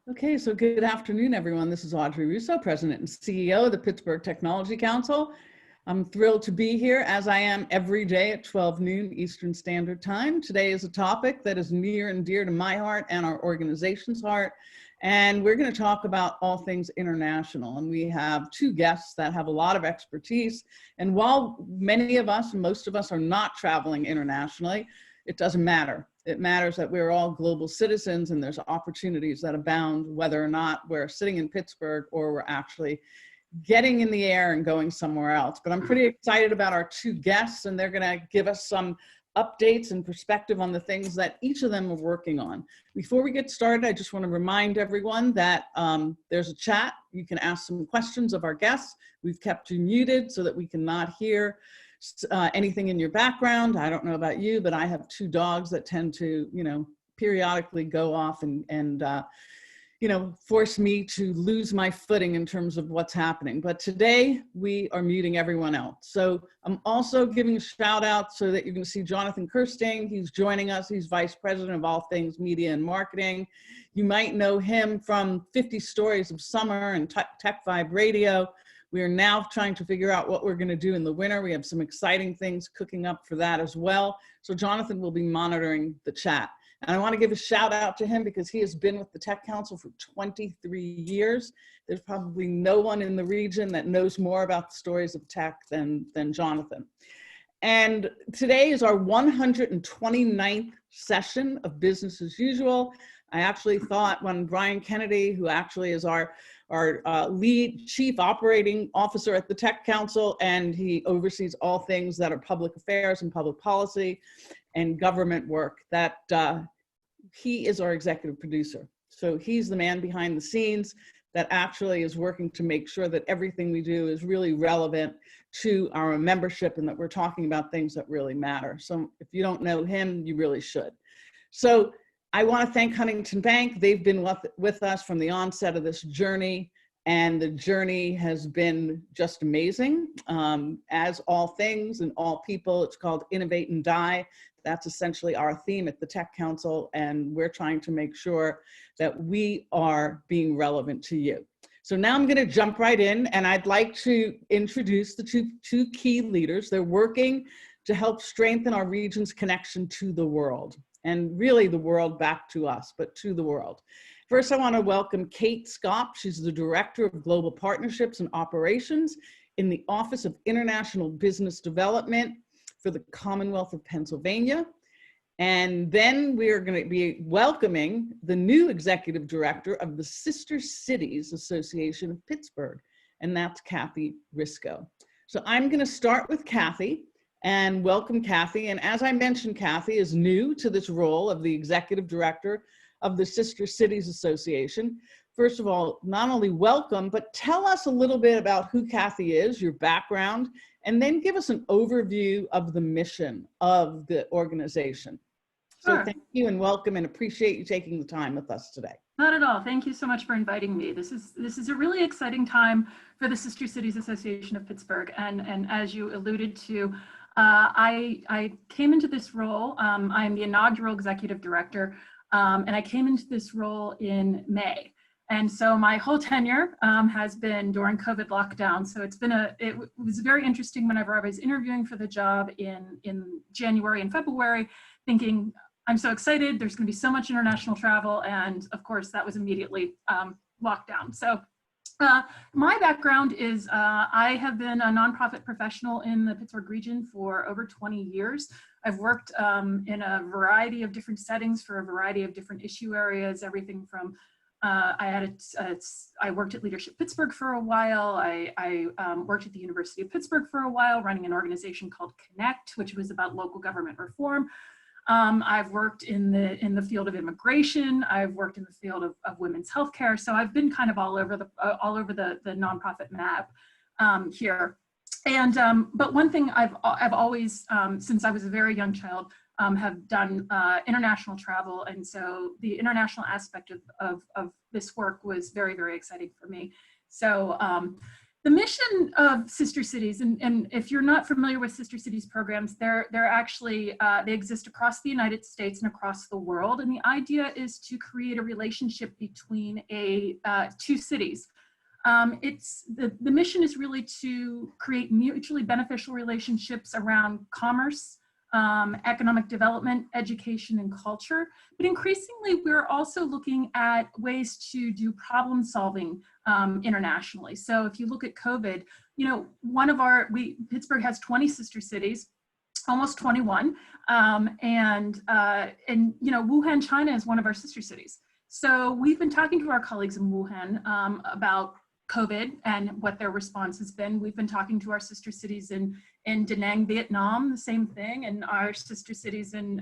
Okay, so good afternoon, everyone. This is Audrey Russo, President and CEO of the Pittsburgh Technology Council. I'm thrilled to be here, as I am every day at 12 noon Eastern Standard Time. Today is a topic that is near and dear to my heart and our organization's heart, and we're going to talk about all things international. And we have two guests that have a lot of expertise. And while many of us, most of us, are not traveling internationally, it doesn't matter. It matters that we're all global citizens and there's opportunities that abound, whether or not we're sitting in Pittsburgh or we're actually getting in the air and going somewhere else. But I'm pretty excited about our two guests, and they're going to give us some updates and perspective on the things that each of them are working on. Before we get started, I just want to remind everyone that there's a chat. You can ask some questions of our guests. We've kept you muted so that we cannot hear anything in your background. I don't know about you, but I have two dogs that tend to, periodically go off and force me to lose my footing in terms of what's happening. But today we are muting everyone else. So I'm also giving a shout out so that you can see Jonathan Kirsting. He's joining us. He's Vice President of all things media and marketing. You might know him from 50 Stories of Summer and Tech Vibe Radio. We are now trying to figure out what we're going to do in the winter. We have some exciting things cooking up for that as well. So Jonathan will be monitoring the chat. And I want to give a shout out to him because he has been with the Tech Council for 23 years. There's probably no one in the region that knows more about the stories of tech than Jonathan. And today is our 129th session of Business as Usual. I actually thought when Brian Kennedy, who actually is our lead chief operating officer at the Tech Council, and he oversees all things that are public affairs and public policy and government work, that he is our executive producer. So he's the man behind the scenes that actually is working to make sure that everything we do is really relevant to our membership and that we're talking about things that really matter. So if you don't know him, you really should. So I want to thank Huntington Bank. They've been with us from the onset of this journey, and the journey has been just amazing. As all things and all people, it's called Innovate and Die. That's essentially our theme at the Tech Council, and we're trying to make sure that we are being relevant to you. So now I'm going to jump right in, and I'd like to introduce the two key leaders. They're working to help strengthen our region's connection to the world. And really the world back to us, but to the world. First, I want to welcome Kate Skopp. She's the Director of Global Partnerships and Operations in the Office of International Business Development for the Commonwealth of Pennsylvania. And then we are going to be welcoming the new Executive Director of the Sister Cities Association of Pittsburgh, and that's Kathy Risko. So I'm going to start with Kathy. And welcome, Kathy. And as I mentioned, Kathy is new to this role of the Executive Director of the Sister Cities Association. First of all, not only welcome, but tell us a little bit about who Kathy is, your background, and then give us an overview of the mission of the organization. So thank you and welcome, and appreciate you taking the time with us today. Not at all. Thank you so much for inviting me. This is a really exciting time for the Sister Cities Association of Pittsburgh. And as you alluded to, I came into this role. I'm the inaugural executive director, and I came into this role in May. And so my whole tenure has been during COVID lockdown. So it was very interesting whenever I was interviewing for the job in January and February, thinking, I'm so excited, there's gonna be so much international travel. And of course that was immediately locked down. So my background is I have been a nonprofit professional in the Pittsburgh region for over 20 years. I've worked in a variety of different settings for a variety of different issue areas, everything from I worked at Leadership Pittsburgh for a while. I worked at the University of Pittsburgh for a while, running an organization called Connect, which was about local government reform. I've worked in the field of immigration. I've worked in the field of women's healthcare. So I've been kind of all over the nonprofit map here. And but one thing I've always since I was a very young child have done international travel, and so the international aspect of this work was very, very exciting for me. So The mission of Sister Cities, and if you're not familiar with Sister Cities programs, they're actually, they exist across the United States and across the world. And the idea is to create a relationship between two cities. The mission is really to create mutually beneficial relationships around commerce, economic development, education, and culture. But increasingly, we're also looking at ways to do problem solving internationally. So if you look at COVID, you know, Pittsburgh has 20 sister cities, almost 21. And you know, Wuhan, China is one of our sister cities. So we've been talking to our colleagues in Wuhan about COVID and what their response has been. We've been talking to our sister cities in Da Nang, Vietnam, the same thing, and our sister cities in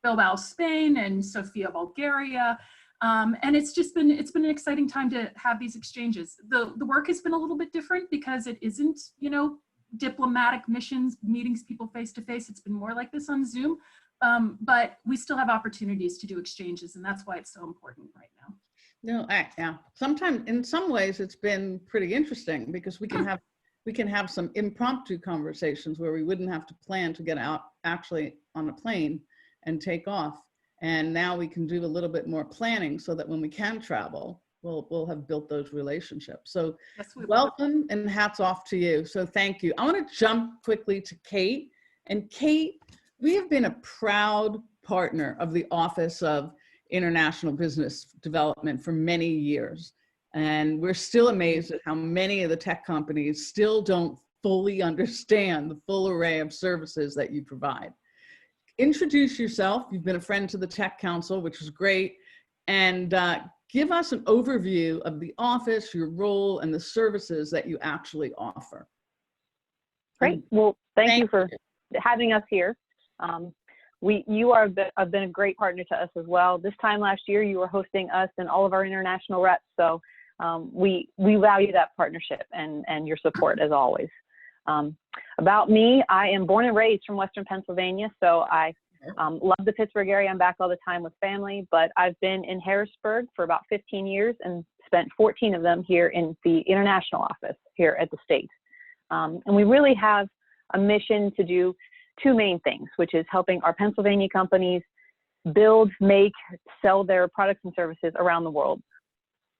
Bilbao, Spain, and Sofia, Bulgaria. And it's been an exciting time to have these exchanges. The work has been a little bit different because it isn't, you know, diplomatic missions, meetings people face to face. It's been more like this on Zoom, but we still have opportunities to do exchanges, and that's why it's so important right now. No, yeah. Sometimes, in some ways, it's been pretty interesting because we can have some impromptu conversations where we wouldn't have to plan to get out actually on a plane and take off. And now we can do a little bit more planning so that when we can travel, we'll have built those relationships. So yes, welcome and hats off to you. So thank you. I want to jump quickly to Kate. And Kate, we have been a proud partner of the Office of International Business Development for many years. And we're still amazed at how many of the tech companies still don't fully understand the full array of services that you provide. Introduce yourself. You've been a friend to the Tech Council, which is great. And give us an overview of the office, your role, and the services that you actually offer. Great. Well, thank you for having us here. You have been a great partner to us as well. This time last year, you were hosting us and all of our international reps. So we value that partnership and your support as always. About me, I am born and raised from Western Pennsylvania. So I love the Pittsburgh area. I'm back all the time with family, but I've been in Harrisburg for about 15 years and spent 14 of them here in the international office here at the state. And we really have a mission to do two main things, which is helping our Pennsylvania companies build, make, sell their products and services around the world.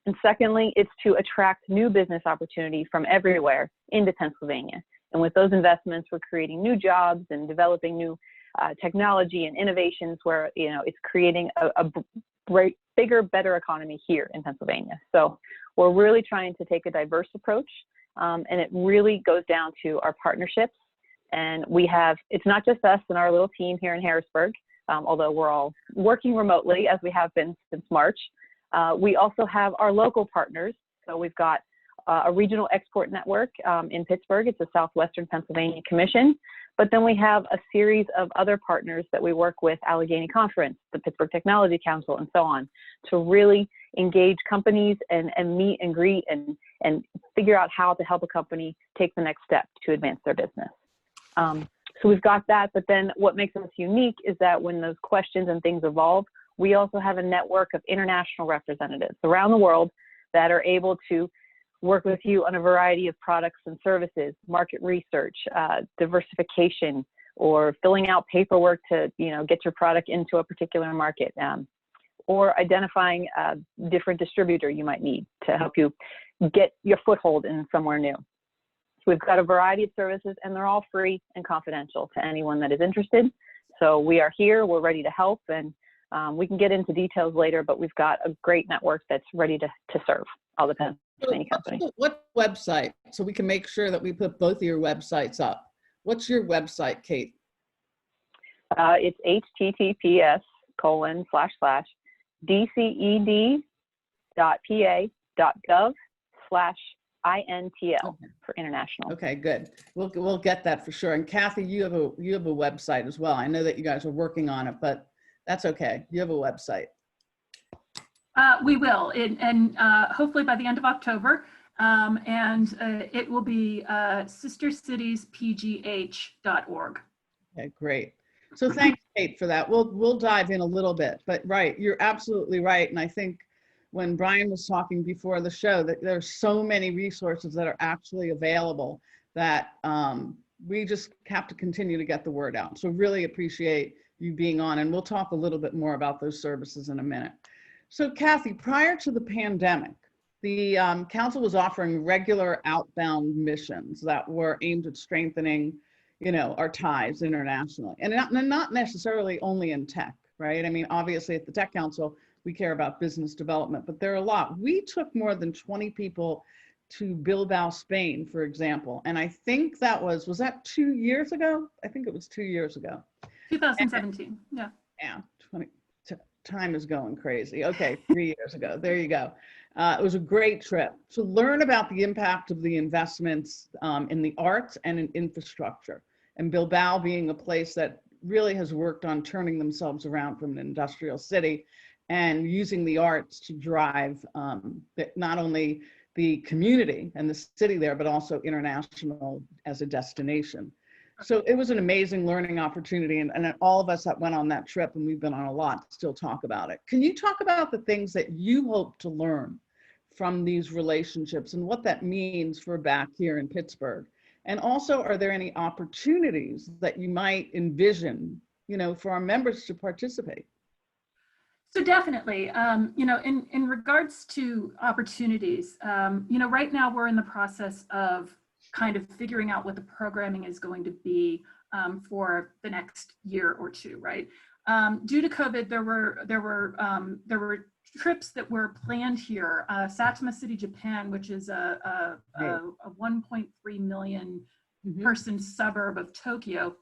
And secondly, it's to attract new business opportunity from everywhere into Pennsylvania. And with those investments, we're creating new jobs and developing new technology and innovations where, you know, it's creating a bigger, better economy here in Pennsylvania. So we're really trying to take a diverse approach, and it really goes down to our partnerships. And it's not just us and our little team here in Harrisburg, although we're all working remotely as we have been since March. We also have our local partners. So we've got a regional export network in Pittsburgh. It's the Southwestern Pennsylvania Commission. But then we have a series of other partners that we work with, Allegheny Conference, the Pittsburgh Technology Council, and so on, to really engage companies and meet and greet and figure out how to help a company take the next step to advance their business. So we've got that, but then what makes us unique is that when those questions and things evolve, we also have a network of international representatives around the world that are able to work with you on a variety of products and services, market research, diversification, or filling out paperwork to, you know, get your product into a particular market, or identifying a different distributor you might need to help you get your foothold in somewhere new. So we've got a variety of services, and they're all free and confidential to anyone that is interested. So we are here, we're ready to help, and we can get into details later, but we've got a great network that's ready to serve all the Pennsylvania companies. What website? So we can make sure that we put both of your websites up. What's your website, Kate? It's https://dced.pa.gov/INTL for international. Okay, good. We'll get that for sure. And Kathy, you have a website as well. I know that you guys are working on it, but that's okay. You have a website. We will, and hopefully by the end of October, and it will be sistercitiespgh.org. Okay, great. So thanks, Kate, for that. We'll dive in a little bit, but right, you're absolutely right. And I think when Brian was talking before the show, that there's so many resources that are actually available that we just have to continue to get the word out. So really appreciate you being on, and we'll talk a little bit more about those services in a minute. So Kathy, prior to the pandemic, the council was offering regular outbound missions that were aimed at strengthening, our ties internationally, and not necessarily only in tech, right? I mean, obviously at the Tech Council, we care about business development, but there are a lot. We took more than 20 people to Bilbao, Spain, for example. And I think was that 2 years ago? I think it was 2 years ago. 2017, yeah. Yeah, time is going crazy. Okay, 3 years ago, there you go. It was a great trip to learn about the impact of the investments in the arts and in infrastructure. And Bilbao being a place that really has worked on turning themselves around from an industrial city and using the arts to drive not only the community and the city there, but also international as a destination. So it was an amazing learning opportunity, and all of us that went on that trip, and we've been on a lot, still talk about it. Can you talk about the things that you hope to learn from these relationships and what that means for back here in Pittsburgh? And also, are there any opportunities that you might envision, for our members to participate? So definitely, in regards to opportunities, right now we're in the process of kind of figuring out what the programming is going to be for the next year or two, right? Due to COVID, there were trips that were planned here. Saitama City, Japan, which is a 1.3 million person suburb of Tokyo,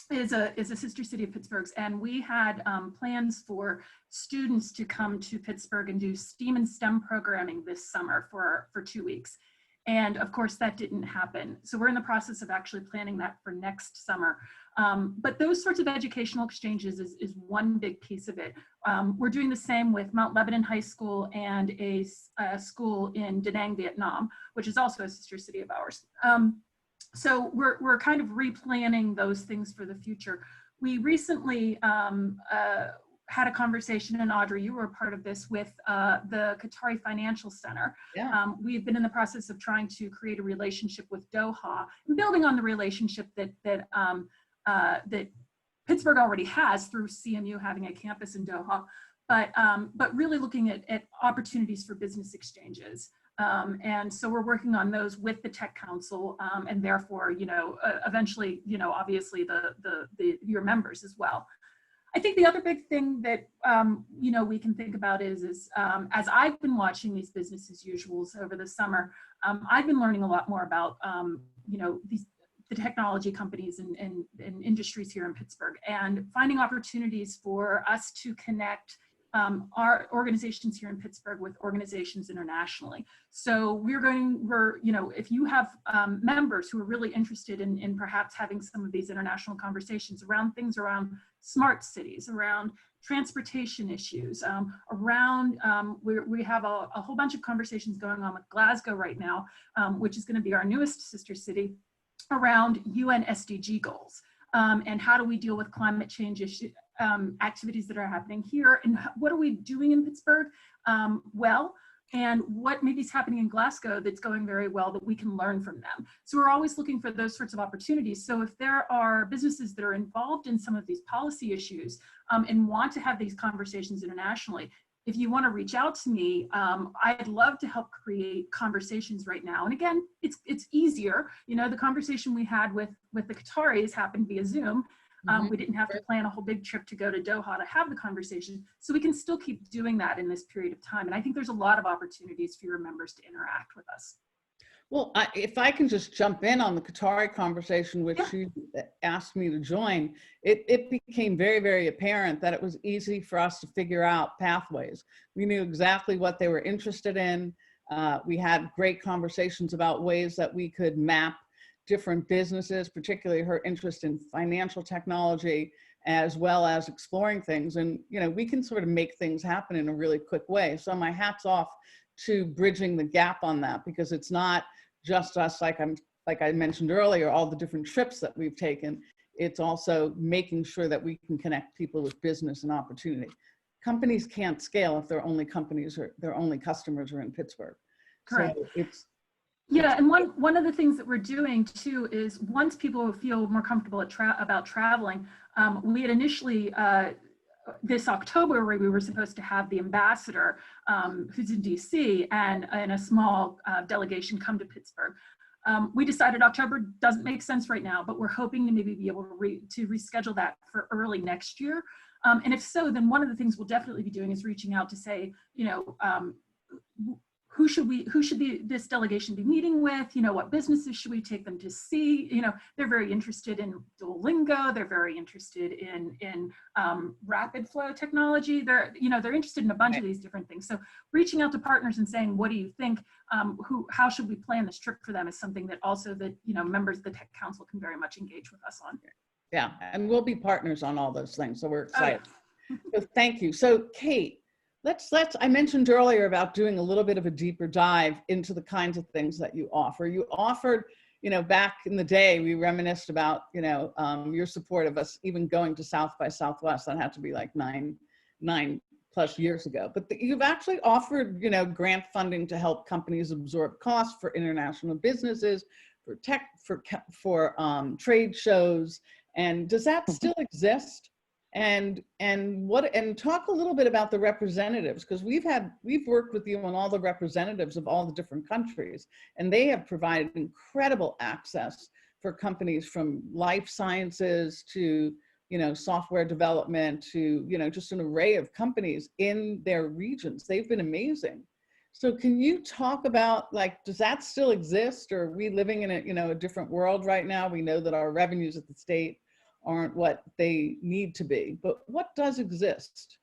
is a sister city of Pittsburgh's, and we had plans for students to come to Pittsburgh and do STEAM and STEM programming this summer for 2 weeks. And of course that didn't happen. So we're in the process of actually planning that for next summer. But those sorts of educational exchanges is one big piece of it. We're doing the same with Mount Lebanon High School and a school in Da Nang, Vietnam, which is also a sister city of ours. So we're kind of replanning those things for the future. We recently had a conversation, and Audrey, you were a part of this, with the Qatari Financial Center. Yeah. We've been in the process of trying to create a relationship with Doha, and building on the relationship that Pittsburgh already has through CMU having a campus in Doha, but really looking at opportunities for business exchanges. And so we're working on those with the Tech Council, and therefore, eventually, obviously your members as well. I think the other big thing that, we can think about is as I've been watching these business as usuals over the summer, I've been learning a lot more about, the technology companies and industries here in Pittsburgh, and finding opportunities for us to connect our organizations here in Pittsburgh with organizations internationally. So if you have members who are really interested in perhaps having some of these international conversations around things around smart cities, around transportation issues, we have a whole bunch of conversations going on with Glasgow right now, which is going to be our newest sister city, around UN SDG goals. And how do we deal with climate change issues, activities that are happening here, and what are we doing in Pittsburgh and what maybe is happening in Glasgow that's going very well that we can learn from them. So we're always looking for those sorts of opportunities. So if there are businesses that are involved in some of these policy issues and want to have these conversations internationally, if you want to reach out to me, I'd love to help create conversations right now. And again, it's easier. The conversation we had with the Qataris happened via Zoom. We didn't have to plan a whole big trip to go to Doha to have the conversation. So we can still keep doing that in this period of time. And I think there's a lot of opportunities for your members to interact with us. Well, if I can just jump in on the Qatari conversation, which you asked me to join, it became very, very apparent that it was easy for us to figure out pathways. We knew exactly what they were interested in. We had great conversations about ways that we could map different businesses, particularly her interest in financial technology, as well as exploring things. And, we can sort of make things happen in a really quick way. So my hat's off to bridging the gap on that, because it's not just us, like I mentioned earlier, all the different trips that we've taken. It's also making sure that we can connect people with business and opportunity. companies can't scale if their only customers are in Pittsburgh. Correct. So it's yeah, and one of the things that we're doing too is once people feel more comfortable about traveling, we had initially this October where we were supposed to have the ambassador who's in DC and a small delegation come to Pittsburgh. We decided October doesn't make sense right now, but we're hoping to maybe be able to reschedule that for early next year. And if so, then one of the things we'll definitely be doing is reaching out to say, you know, who should this delegation be meeting with? You know, what businesses should we take them to see? You know, they're very interested in Duolingo. They're very interested in rapid flow technology. They're interested in a bunch of these different things. So reaching out to partners and saying, what do you think? How should we plan this trip for them is something that also members of the Tech Council can very much engage with us on. Yeah, and we'll be partners on all those things. So we're excited. Oh, yeah. So thank you. So Kate, I mentioned earlier about doing a little bit of a deeper dive into the kinds of things that you offer. You offered, you know, back in the day, we reminisced about, you know, your support of us even going to South by Southwest. That had to be like nine plus years ago. But you've actually offered, you know, grant funding to help companies absorb costs for international businesses, for tech, for trade shows. And does that still exist? And talk a little bit about the representatives, because we've worked with you on all the representatives of all the different countries, and they have provided incredible access for companies from life sciences to, you know, software development to, you know, just an array of companies in their regions. They've been amazing. So can you talk about, like, does that still exist, or are we living in a different world right now? We know that our revenues at the state aren't what they need to be, but what does exist?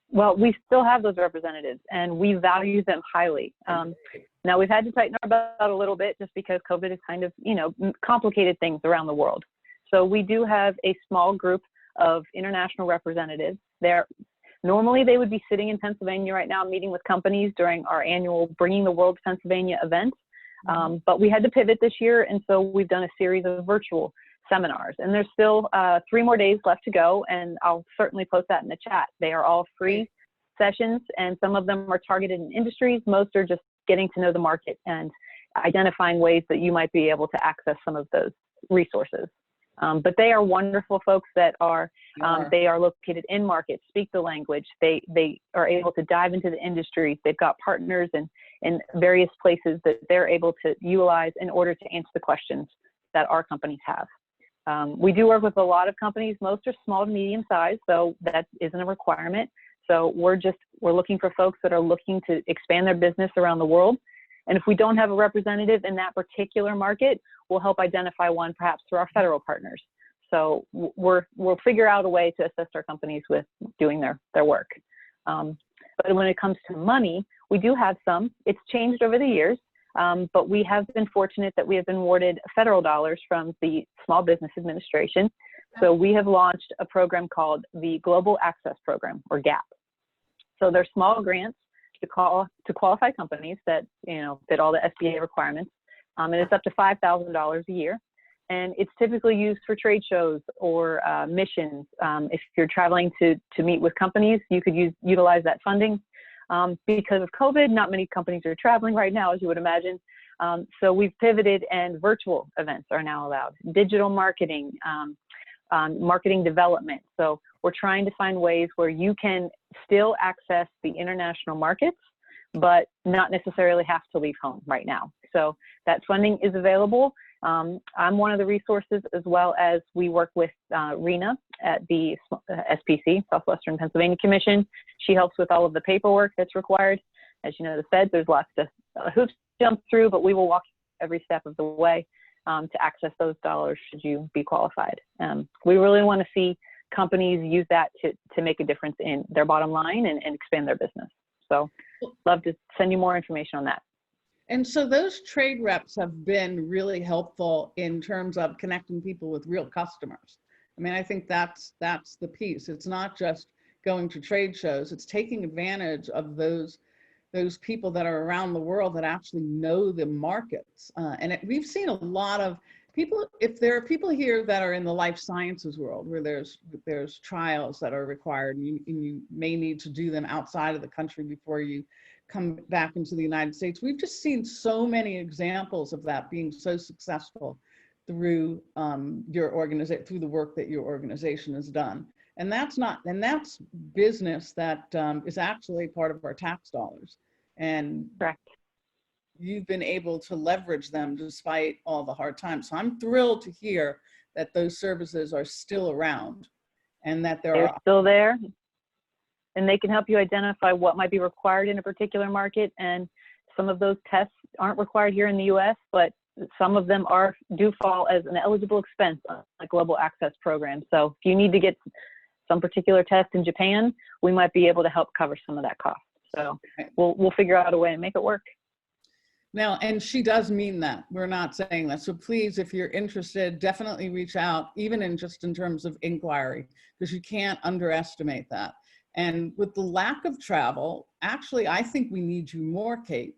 Well, we still have those representatives and we value them highly. Now we've had to tighten our belt a little bit just because COVID has kind of, you know, complicated things around the world. So we do have a small group of international representatives there. Normally they would be sitting in Pennsylvania right now, meeting with companies during our annual Bringing the World to Pennsylvania event. But we had to pivot this year. And so we've done a series of virtual seminars, and there's still 3 more days left to go, and I'll certainly post that in the chat. They are all free sessions, and some of them are targeted in industries. Most are just getting to know the market and identifying ways that you might be able to access some of those resources. But they are wonderful folks that are, they are located in market, speak the language. They are able to dive into the industries. They've got partners in various places that they're able to utilize in order to answer the questions that our companies have. We do work with a lot of companies. Most are small to medium size, so that isn't a requirement. So we're looking for folks that are looking to expand their business around the world. And if we don't have a representative in that particular market, we'll help identify one perhaps through our federal partners. So we'll figure out a way to assist our companies with doing their work. But when it comes to money, we do have some. It's changed over the years. But we have been fortunate that we have been awarded federal dollars from the Small Business Administration. So we have launched a program called the Global Access Program, or GAP. So they're small grants to qualify companies that, you know, fit all the SBA requirements. And it's up to $5,000 a year. And it's typically used for trade shows or missions. If you're traveling to meet with companies, you could utilize that funding. Because of COVID, not many companies are traveling right now, as you would imagine. So we've pivoted, and virtual events are now allowed. Digital marketing, marketing development. So we're trying to find ways where you can still access the international markets, but not necessarily have to leave home right now. So that funding is available. I'm one of the resources, as well as we work with Rena at the SPC, Southwestern Pennsylvania Commission. She helps with all of the paperwork that's required. As you know, the Fed, there's lots of hoops to jump through, but we will walk every step of the way to access those dollars should you be qualified. We really want to see companies use that to make a difference in their bottom line and expand their business. So love to send you more information on that. And so those trade reps have been really helpful in terms of connecting people with real customers. I mean, I think that's the piece. It's not just going to trade shows, it's taking advantage of those people that are around the world that actually know the markets. And we've seen a lot of if there are people here that are in the life sciences world where there's trials that are required and you may need to do them outside of the country before you come back into the United States, we've just seen so many examples of that being so successful through your organization, through the work that your organization has done. And that's business that is actually part of our tax dollars. And correct. You've been able to leverage them despite all the hard times. So I'm thrilled to hear that those services are still around and that they're still there, and they can help you identify what might be required in a particular market. And some of those tests aren't required here in the US, but some of them do fall as an eligible expense on a global access program. So if you need to get some particular test in Japan, we might be able to help cover some of that cost. So we'll figure out a way to make it work. Now, and she does mean that. We're not saying that. So please, if you're interested, definitely reach out, even in terms of inquiry, because you can't underestimate that. And with the lack of travel, actually, I think we need you more, Kate,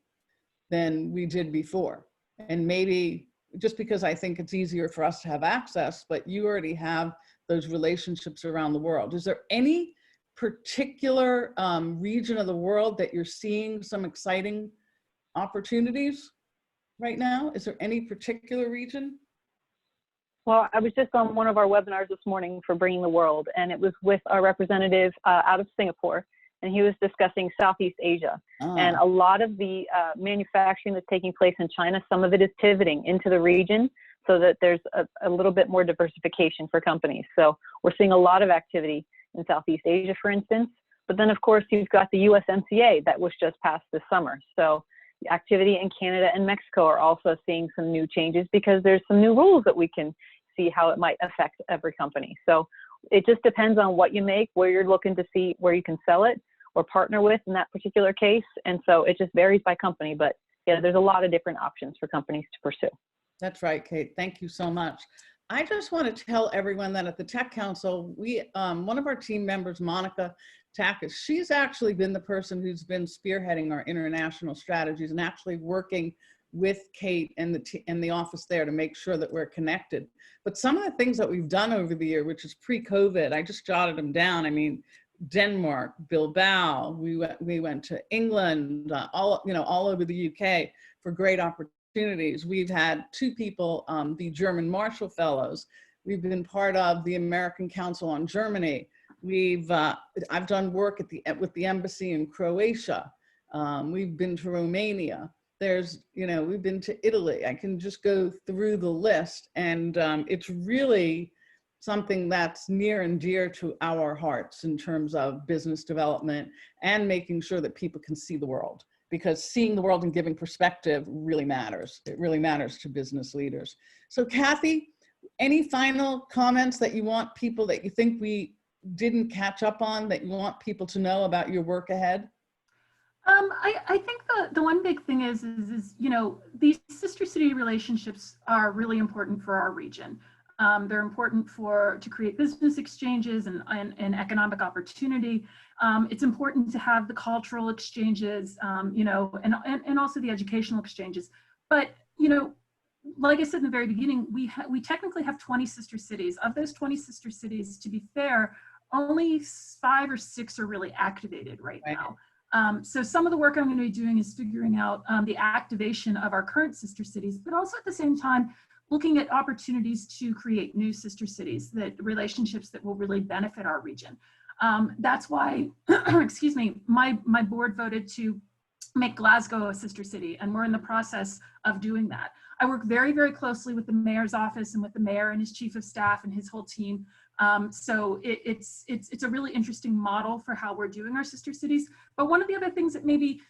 than we did before. And maybe just because I think it's easier for us to have access, but you already have those relationships around the world. Is there any particular region of the world that you're seeing some exciting opportunities right now? Is there any particular region? Well, I was just on one of our webinars this morning for Bringing the World, and it was with our representative out of Singapore, and he was discussing Southeast Asia. And a lot of the manufacturing that's taking place in China, some of it is pivoting into the region so that there's a little bit more diversification for companies. So we're seeing a lot of activity in Southeast Asia, for instance. But then, of course, you've got the USMCA that was just passed this summer. So the activity in Canada and Mexico are also seeing some new changes because there's some new rules that we can see how it might affect every company. So it just depends on what you make, where you're looking to see where you can sell it or partner with in that particular case. And so it just varies by company, but yeah, there's a lot of different options for companies to pursue. That's right, Kate. Thank you so much. I just want to tell everyone that at the Tech Council, one of our team members, Monica Takis, she's actually been the person who's been spearheading our international strategies and actually working with Kate and the office there to make sure that we're connected. But some of the things that we've done over the year, which is pre-COVID, I just jotted them down. I mean, Denmark, Bilbao, we went to England, all over the UK for great opportunities. We've had 2 people, the German Marshall Fellows. We've been part of the American Council on Germany. I've done work with the embassy in Croatia. We've been to Romania. We've been to Italy. I can just go through the list, and it's really something that's near and dear to our hearts in terms of business development and making sure that people can see the world, because seeing the world and giving perspective really matters. It really matters to business leaders. So Kathy, any final comments that you want people that you think we didn't catch up on that you want people to know about your work ahead? I think the one big thing is these sister city relationships are really important for our region. They're important to create business exchanges and economic opportunity. It's important to have the cultural exchanges, and also the educational exchanges. But, like I said in the very beginning, we technically have 20 sister cities. Of those 20 sister cities, to be fair, only 5 or 6 are really activated right now. So some of the work I'm going to be doing is figuring out the activation of our current sister cities, but also at the same time, looking at opportunities to create new sister cities, relationships that will really benefit our region. That's why, excuse me, my board voted to make Glasgow a sister city, and we're in the process of doing that. I work very, very closely with the mayor's office and with the mayor and his chief of staff and his whole team. So it's a really interesting model for how we're doing our sister cities. But one of the other things that maybe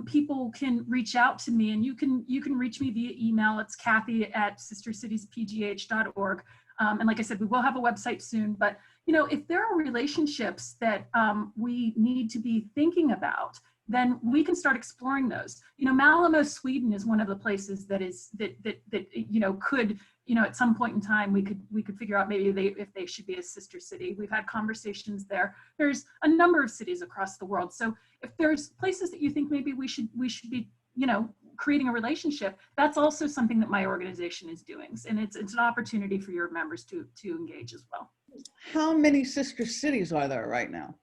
people can reach out to me, and you can reach me via email. It's Kathy@sistercitiespgh.org. And like I said, we will have a website soon, but if there are relationships that we need to be thinking about, then we can start exploring those. Malmo, Sweden is one of the places that could, at some point in time, we could figure out maybe if they should be a sister city. We've had conversations there. There's a number of cities across the world. So if there's places that you think maybe we should be, creating a relationship, that's also something that my organization is doing. And it's an opportunity for your members to engage as well. How many sister cities are there right now?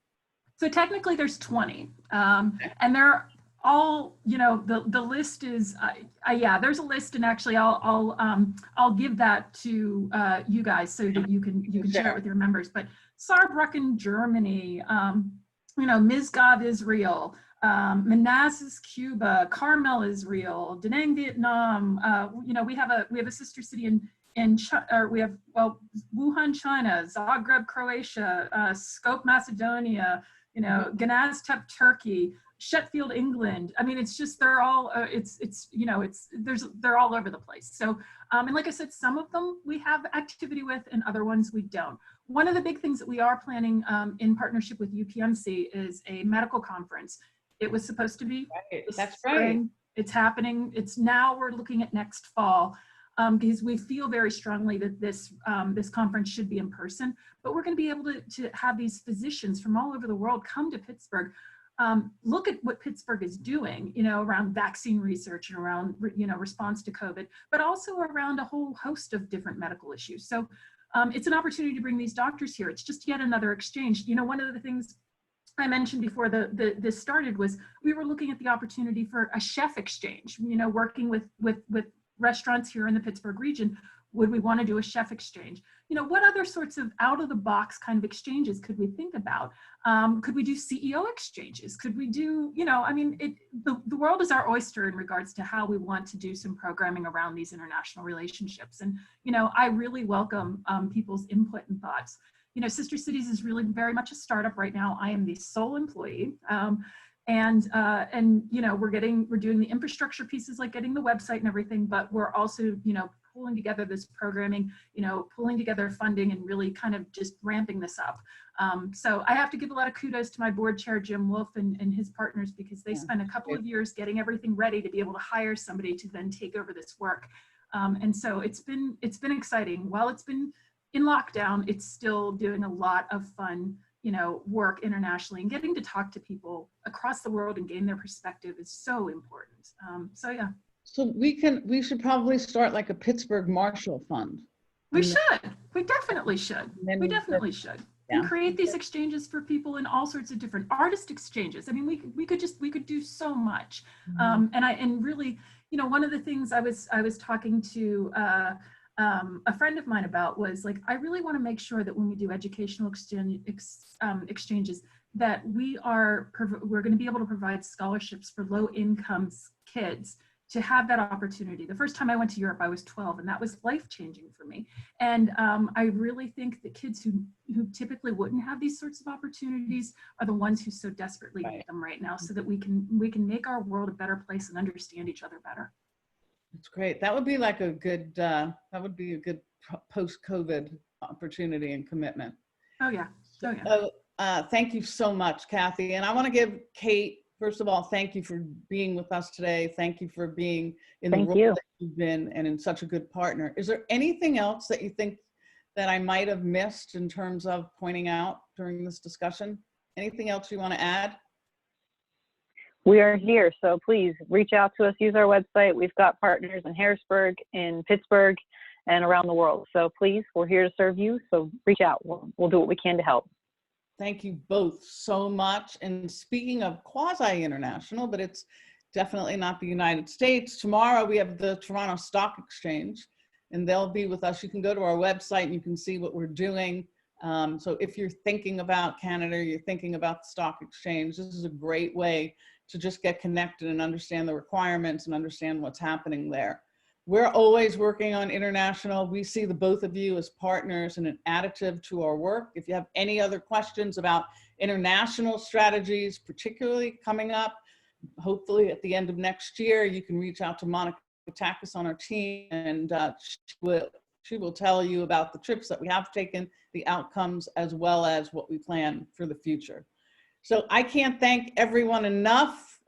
So technically there's 20, and they're all, you know, the list is, yeah, there's a list, and actually I'll give that to you guys so that you can share it with your members. But Saarbrücken, Germany, you know, Misgav, Israel, Manassas, Cuba, Carmel, Israel, Da Nang, Vietnam. You know, we have a sister city in we have, well, Wuhan, China, Zagreb, Croatia, Skopje, Macedonia, you know, Gaziantep, Turkey, Sheffield, England. I mean, it's just, they're all, you know, they're all over the place. So, and like I said, some of them we have activity with and other ones we don't. One of the big things that we are planning in partnership with UPMC is a medical conference. It was supposed to be That's spring. right. It's happening. It's now, we're looking at next fall. Because we feel very strongly that this conference should be in person, but we're going to be able to have these physicians from all over the world come to Pittsburgh, look at what Pittsburgh is doing, you know, around vaccine research and around, you know, response to COVID, but also around a whole host of different medical issues. So it's an opportunity to bring these doctors here. It's just yet another exchange. You know, one of the things I mentioned before this started was we were looking at the opportunity for a chef exchange, you know, working with restaurants here in the Pittsburgh region. Would we want to do a chef exchange? You know, what other sorts of out of the box kind of exchanges could we think about? Could we do CEO exchanges? Could we do, you know, I mean, the world is our oyster in regards to how we want to do some programming around these international relationships. And, you know, I really welcome people's input and thoughts. You know, Sister Cities is really very much a startup right now. I am the sole employee. And you know, we're doing the infrastructure pieces, like getting the website and everything, but we're also, you know, pulling together this programming, you know, pulling together funding and really kind of just ramping this up. So I have to give a lot of kudos to my board chair, Jim Wolf, and his partners, because they spent a couple of years getting everything ready to be able to hire somebody to then take over this work. And so it's been exciting. While it's been in lockdown, it's still doing a lot of fun, you know, work internationally, and getting to talk to people across the world and gain their perspective is so important. So yeah. So we should probably start like a Pittsburgh Marshall Fund. We definitely should. We definitely should. Yeah. And create these exchanges for people in all sorts of different artist exchanges. I mean, we could do so much. And really, you know, one of the things I was talking to a friend of mine about was, like, I really want to make sure that when we do educational exchanges, that we're going to be able to provide scholarships for low income kids to have that opportunity. The first time I went to Europe, I was 12, and that was life-changing for me. And I really think that kids who typically wouldn't have these sorts of opportunities are the ones who so desperately need them right now, so that we can make our world a better place and understand each other better. That's great. That would be like a good, post-COVID opportunity and commitment. Oh yeah. Oh yeah. Thank you so much, Kathy. And I want to give Kate, first of all, thank you for being with us today. Thank you for being in the role that you've been and in such a good partner. Is there anything else that you think that I might have missed in terms of pointing out during this discussion? Anything else you want to add? We are here, so please reach out to us, use our website. We've got partners in Harrisburg, in Pittsburgh, and around the world. So please, we're here to serve you, so reach out. We'll do what we can to help. Thank you both so much. And speaking of quasi-international, but it's definitely not the United States, tomorrow we have the Toronto Stock Exchange, and they'll be with us. You can go to our website and you can see what we're doing. So if you're thinking about Canada, you're thinking about the stock exchange, this is a great way to just get connected and understand the requirements and understand what's happening there. We're always working on international. We see the both of you as partners and an additive to our work. If you have any other questions about international strategies, particularly coming up, hopefully at the end of next year, you can reach out to Monica Takis on our team, and she will tell you about the trips that we have taken, the outcomes, as well as what we plan for the future. So I can't thank everyone enough.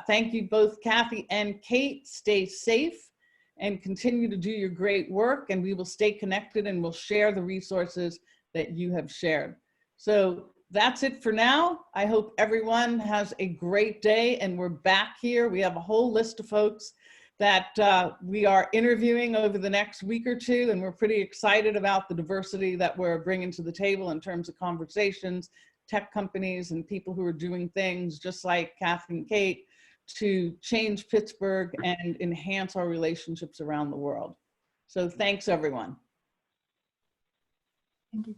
Thank you both, Kathy and Kate. Stay safe and continue to do your great work, and we will stay connected and we'll share the resources that you have shared. So that's it for now. I hope everyone has a great day, and we're back here. We have a whole list of folks that we are interviewing over the next week or two, and we're pretty excited about the diversity that we're bringing to the table in terms of conversations, tech companies, and people who are doing things just like Kathy and Kate to change Pittsburgh and enhance our relationships around the world. So thanks, everyone. Thank you.